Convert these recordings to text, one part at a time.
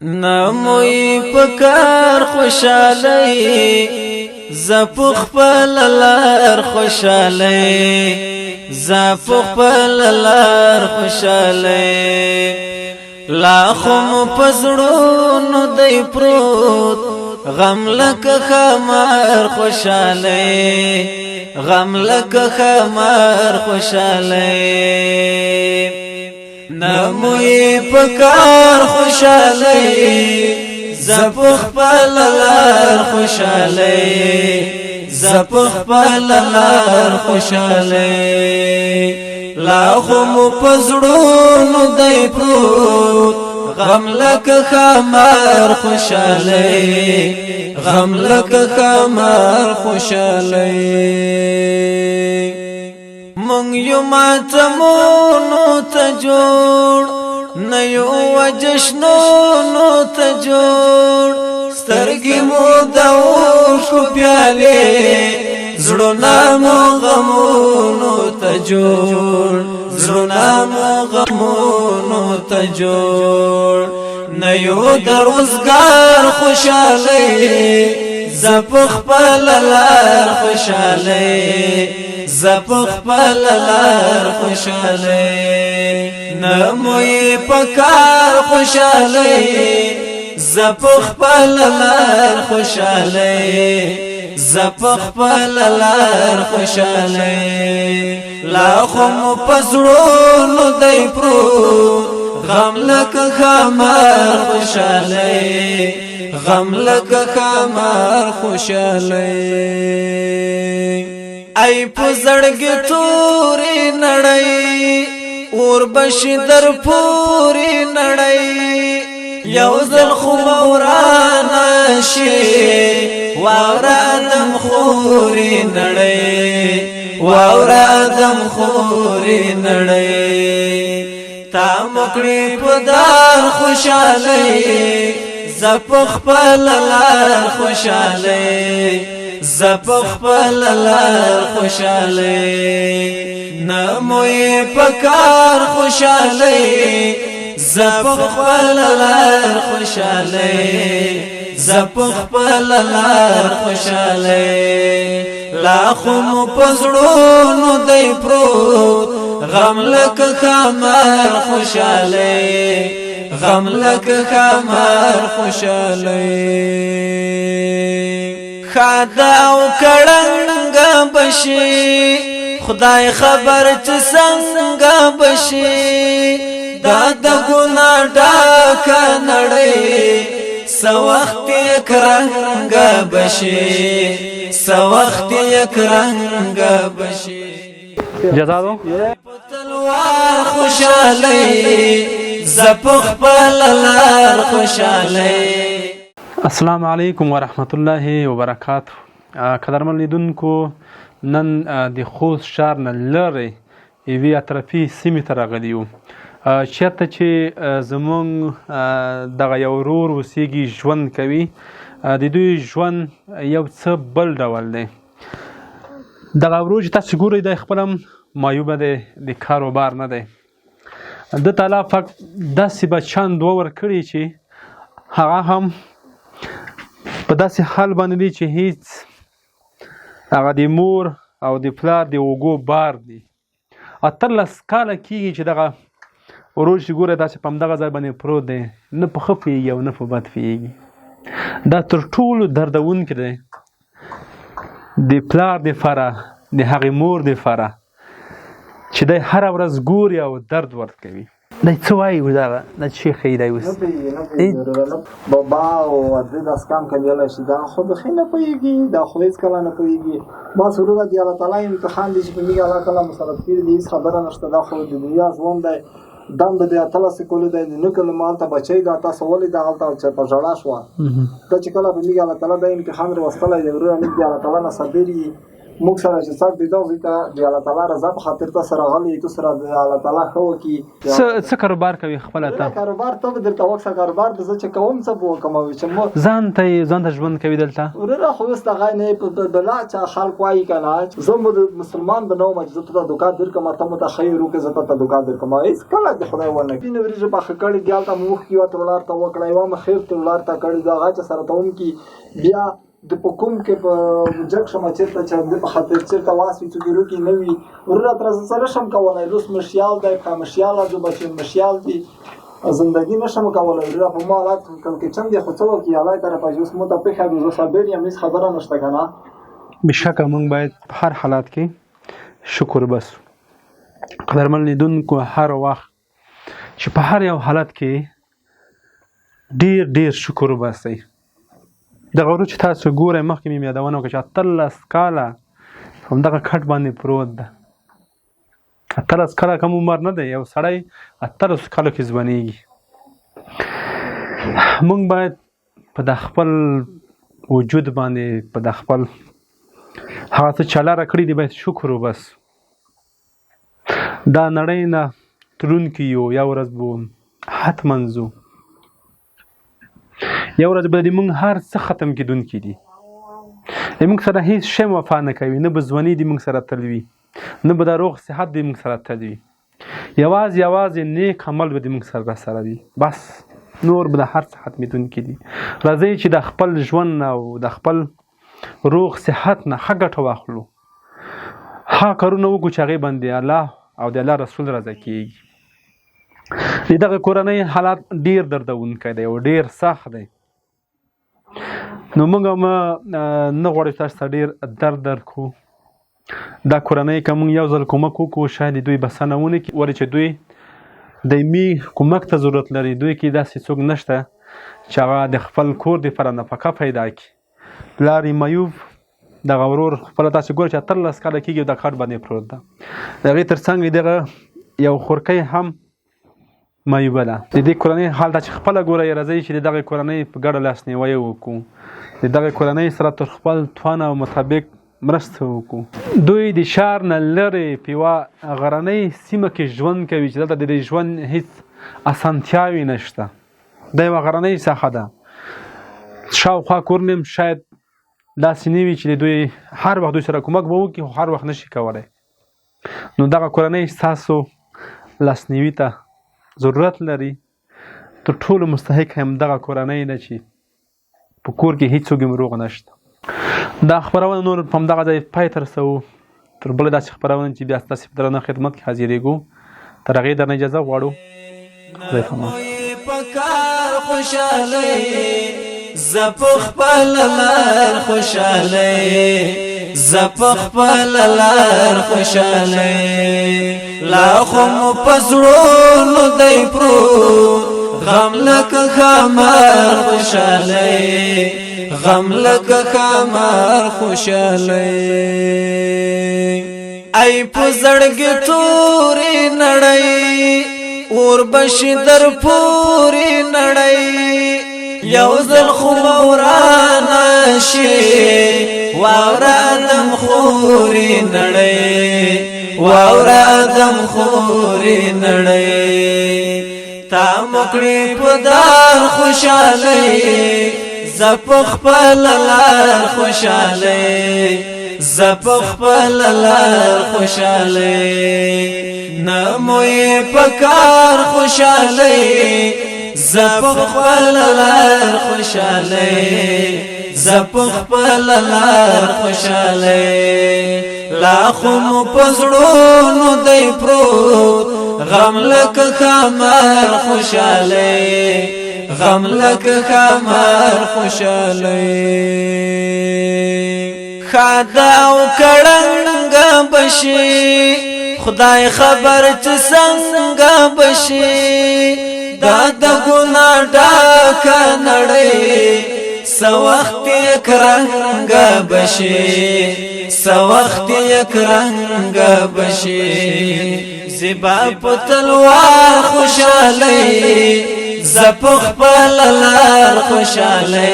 نموی پکار خوشالی زپخ پللار خوشالی زپخ پللار خوشالی لاخم پزړونو دی پروت غم لک خمار خوشالی غم لک خمار خوشالی نموی پکار خوشالی زپخ پللار خوشالی زپخ پللار خوشالی لاخم پزړونو دی پروت غم لک خمار خوشالی غم لک خمار خوشالی مونږ یو ماتمونو ته جوړ نه یو وجشنونو ته جوړ سترګې مو د اوښکو پیالې زړونه مو غمونو ته جوړ زړونه مو غمونو ته جوړ نه یو د روزګار خوشالۍ زپخ پللار خوشالۍ زپخ پللار خوشالی نموی پکار خوشالی زپخ پللار خوشالی زپخ پللار خوشالی لاخم پزړونو دی پروت غم لک خمار خوشالی غم لک خمار خوشالی ای پزړګي تورې نړۍ اور بشي در پورې نړۍ یو ځل خو موران شي وارادم خورې نړۍ وارادم خورې نړۍ تا مکړې پدار خوشالۍ زپخ پللار خوشالۍ زپخ پللار خوشالی نموی پکار خوشالی زپخ پللار خوشالی زپخ پللار خوشالی لاخم پزړونو دی پروت غم لک خمار خوشالی غم لک خمار خوشالی خادا او کړنګ بشي خدای خبر چې څنګه بشي دا د ګنا ډاک نړۍ سوخت کرنګ بشي سوخت کرنګ بشي جزادو تلوار خوشالۍ زپخ پللار خوشالۍ السلام علیکم ورحمت الله وبرکاته. قدرمن لیدونکو نن د خوست ښار نه لرې یوې اطرافي سیمې ته راغلي یو چېرته چې زموږ دغه یو ورور اوسیږي ژوند کوي. د دوی ژوند یو څه بل ډول دی. دغه ورور چې تاسو ګورئ دی خپله هم معیوبه دی د کاروبار نه دی. ده ته الله پاک داسې بچیان دوه ورکړي چې هغه هم په داسې حال باندې دی چې هیڅ هغه د مور او د پلار د اوږو بار دی. 18 کاله کېږي چې دغه ورور چې ګوره داسې په همدغه ځای باندې پروت دی، نه په ښه پوهېږي او نه په بد پوهېږي. دا تر ټولو دردونکی دی د پلار دپاره د هغې مور دپاره چې دی هره ورځ ګوري او درد ورکوي. دی څه وایي اوس دغه دا چې ښیي دی اوس نه پوهېږي بابا او ده داسې کام کولی شي دا خو بیخي نه پوهېږي دا خو هېڅکله نه پوهېږي. بس وروره د الله تعالی امتحان دی چې په موږ الله تعالی مسلط کړي دي. هېڅ خبره نشته دا خو د دنیا ژوند دی دم به دی اتلسې کولو دی د نه کله ما هلته بچی دا تاسو ولې دا هلته چې په ژړا شوه دا چې کله په موږ الله تعالی دا امتحان راوستلی دی وروره موږ د الله تعالی نه صبر یي موږ سره چې څوک دی دغه ته د الله تعالی رضا په خاطر ته سره غلی تو سره د الله تعالی خو کی څه کاروبار کوي خپل ته کاروبار ته درته وښه کاروبار د چې کوم څه بو کوموي چې مو ځان ته ژوند کوي دلته ورته خو است غای نه په بلا چې خلک وایي کنه زموږ مسلمان بنو مجزه ته دکان در کوم ته متخیرو کې زته ته دکان در کوم هیڅ کله د خدای ونه کینې ورځ په خکړی دیالته موخ کیو ته ولار ته وکړای و مخیر ته ولار ته کړی دا غاچ سره ته هم کی بیا د پکوم کې په جګ شمه چیرته چې د په خاطر چیرته واسي چې ګرو کې نوي ورته تر سره شم کولای روس مشیال د کمشیال جو بچین مشیال دي زندگی نشم کولای ورته په مالات کې چم دي خو څو کې الله طرف اوس مو ته په خبر زو صبر یم هیڅ خبره نشته کنه بشکه موږ باید په هر حالات کې شکر بس قدرمن لیدونکو هر وخت چې په هر یو حالت کې ډیر شکر وباسئ د غورو چې تاسو ګورئ مخکې مې یادونه وکړه چې 18 کاله همدغه کټ باندې پروت ده 18 کاله کم عمر نه دی یو سړی 18 کالو کې ځوانېږي موږ باید په د خپل وجود باندې په د خپل هغه څه چې الله راکړي دي باید شکر وباسو دا نړۍ نه تلونکي یو یو ورځ به حتما ځو یو ورځ به د موږ هر څه ختم کېدونکي دي موږ سره هیڅ شی وفا نه کوي نه به ځواني دي موږ سره تل وي نه به دا روغ صحت دي موږ سره تل وي یوازې نیک عمل به د موږ سره وي بس نور به د هر څه ختمېدونکي دي راځئ چې د خپل ژوند او د خپل روغ صحت نه ښه ګټه واخلو ښه کارونه وکړو چې هغې باندې الله او د الله رسول رضا کېږي د دغه کورنۍ حالات ډیر دردونکی دی او ډیر سخت دی نو موږ هم نه غواړو چې تاسو ته ډېر درد درکړو دا کورنۍ که موږ یو ځل کومک وکړو شاید دوی بسنه ونه کړي ولې چې دوی دایمي کومک ته ضرورت لري دوی کې داسې څوک نشته چې هغه د خپل کور دپاره نفقه پیدا کړي پلار یې معیوب دغه ورور خپله تاسې ګوره چې 18 کاله کېږي د کټ باندې پروت ده د هغې تر څنګ دغه یو خورکۍ هم معیوبه ده د دې کورنۍ حال ته چې خپله ګوره راځئ چې د دغې کورنۍ په ګډه لاسنیوی وکړو د دغې کورنۍ سره تر خپل توان او مطابق مرسته وکړو دوی د ښار نه لرې په یوه غرنۍ سیمه کې ژوند کوي چې دلته د دې ژوند هیڅ اسانتیاوې نشته دا یوه غرنۍ ساحه ده شاوخوا کورونه هم شاید داسې نه وي چې دوی هر وخت دوی سره کومک به وکړي خو هر وخت نشي کولی نو دغه کورنۍ ستاسو لاسنیوي ته ضرورت لري تر ټولو مستحق هم دغه کورنۍ ده چې په کور کې هیڅوک هم روغ نشته دا خپرونه نور په همدغه ځای پای ته رسوو تر بله داسې خپرونه چې بیا ستاسې په درنه خدمت کې حاضرېږو تر هغې درنه اجازه غواړو خدای پامان زپ خپل لار خوشاله زپ خپل لار خوشاله لا خو پزړونو دای پرو غم لکه خمار خوشاله غم لکه خمار خوشاله ای پزړګ تورې نړۍ اور بشي در پورې نړۍ یو ځل خو ورانه شي واوره ادم خوري نړۍ واوره ادم خوري نړۍ تا مکړې په دار خوشاله زپ خپل لار خوشاله زپ خپل لار خوشاله نموې پکار خوشاله زپ خپل لار خوشاله زپ خپل لار خوشاله لا خو مو پزړونو دی پروت غم لکه خمار خوشاله غم لکه خمار خوشاله خدا او کړنګ بشي خدای خبر چې څنګه بشي دا د ګناه ډکه نړۍ څه وخت یک رنګ بشي څه وخت یک رنګ بشي زیبا په تلوار خوشاله زپ خپل لار خوشاله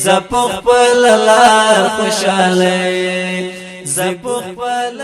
زپ خپل لار خوشاله زپ خپل